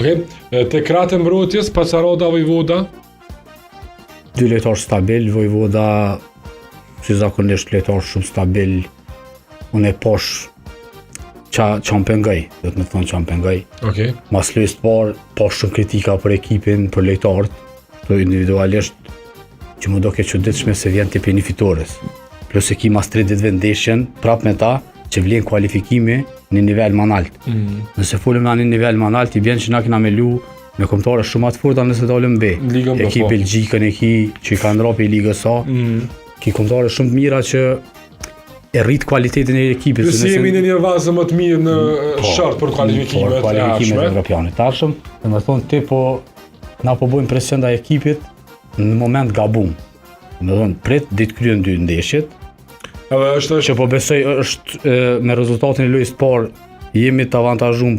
Okej, te kratë e mbrojtjes, Paçarada Vojvoda. 2 lojtar stabil, Vojvoda si zakonisht lojtar shumë stabil. Unë e posh çam pengoj, do të më thonë çam pengoj. Okej. Mas lojës parë, posh shumë kritika për ekipin, për lojtarët, të individualisht, që më do ke çuditshme se vjen tipi një fitores. Plus e ki mas 30 vendeshjen, prap me ta, që vlen kualifikimi në nivel më lart. Nëse folëm në një nivel më lart, i bën që na kena me lu me kombëtare shumë të forta nëse dalëm B. E ki Belgjikën, e ki që i kanë rapi Ligës A. Ki kombëtare shumë të mira që e rrit cilëtetin e ekipit. Plus jemi në një vazë më të mirë në shart për kualifikimet e ardhshme evropiane të ardhshëm. Domethënë ti na po bëjmë presion ndaj ekipit në moment gabum. Domethënë prit ditë kryen 2 ndeshjet. Edhe është që po besoj është me rezultatin e lojës parë jemi të avantazhuar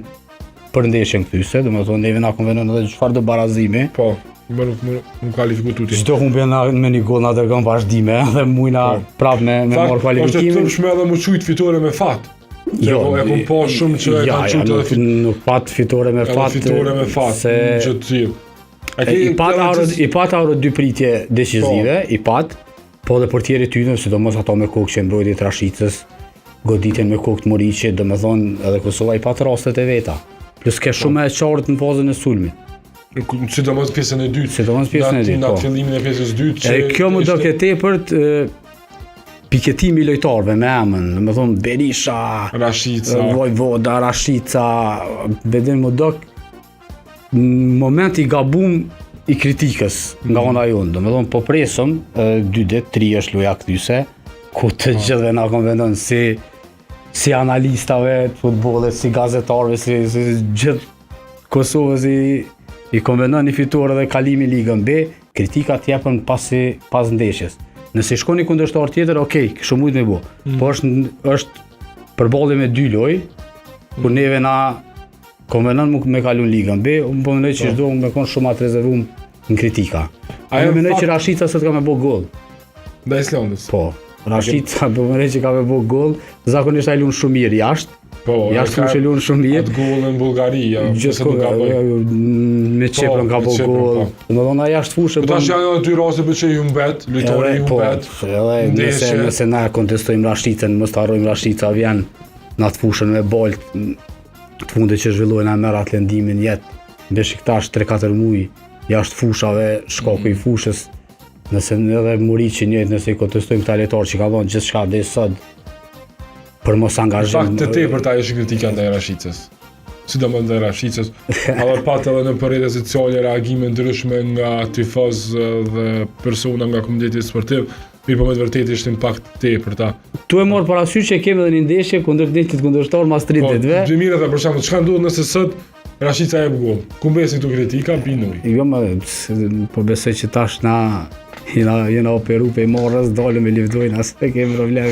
për ndeshjen këtyse, domethënë neve na konvenon edhe çfarë do barazimi. Po, më kualifiku tuti. Çdo humbje me një gol na dërgon vazhdime dhe mujna prap me marr kualifikimin. Është tërshme edhe më çujt fitore me fat. Jo, e kom pa shumë që e kanë çujt edhe nuk pat fitore me fat. Fitore me fat, që të tillë. I pat Euro 2 pritje decisive, i pat, po dhe portieri tyne, sidomos ato me kokë që mbrojtje të Rashicës, goditjen me kokë të Moriqit, domethënë edhe Kosova i pat rastet e veta. Plus ke shumë e qartë në fazën e sulmit. Sidomos pjesën e dytë. Sidomos pjesën e dytë. Në fillimin e pjesës dytë. E kjo më do ke tepërt piketimi i lojtarëve me emën, domethënë Berisha, Rashica, Vojvoda, Rashica, vedin më do në moment i gabum i kritikës nga ona jonë, domethënë po presëm 2 ditë, 3 është loja kthyse, ku të gjithëve na konvenon si analistave të futbollit, si gazetarëve, si gjithë Kosovës i konvenon një fitore dhe kalimi Ligën B, kritikat jepën pas ndeshjes. Nëse shkon një kundërshtar tjetër, okej, kështu mund me bo. Po është përballje me 2 lojë, ku neve na konvenon me kalun Ligën B, unë po mendoj që çdo me kon shumë atë rezervum në kritika. Unë mendoj që Rashica sot ka me bo gol. Ndaj Islandës. Po, Rashica po mendoj që ka me bo gol, zakonisht ai lun shumë mirë jashtë. Po, jashtë fushë lun shumë mirë. Atë golën në Bullgari, me Çeprën ka bo gol. Domethënë ai jashtë fushë. Tash janë 2 raste për që i humbet, lojtori i humbet. Edhe nëse na kontestojmë Rashicën, mos ta harrojmë Rashica vjen në atë fushën me bol të fundit që zhvillohen a merr atë lëndimin jetë Beshiktash 3-4 muaj jashtë fushave, shkaku i fushës. Nëse edhe Moriqi njëjtë, nëse i kontestojmë këta lojtarë që ka dhënë gjithçka deri sot për mos angazhim. Fakt të tepërt ajo është kritika ndaj Rashicës. Sidomos ndaj Rashicës. Edhe pat edhe në rrjetet sociale reagime ndryshme nga tifozë dhe persona nga komuniteti sportiv. Mirë, po me të vërtetë ishte impakt tepërta. Tu e morë parasysh që kemi edhe një ndeshje kundër një kundërshtar mas 30 ditëve. Po, mirë edhe për shembull, çka ndodh nëse sot Rashica jep gol? Ku mbesin këto kritika pinuj? Jo, po besoj që tash jena operu pe morrës, dalëm e lëvdojnë, as e kemi probleme.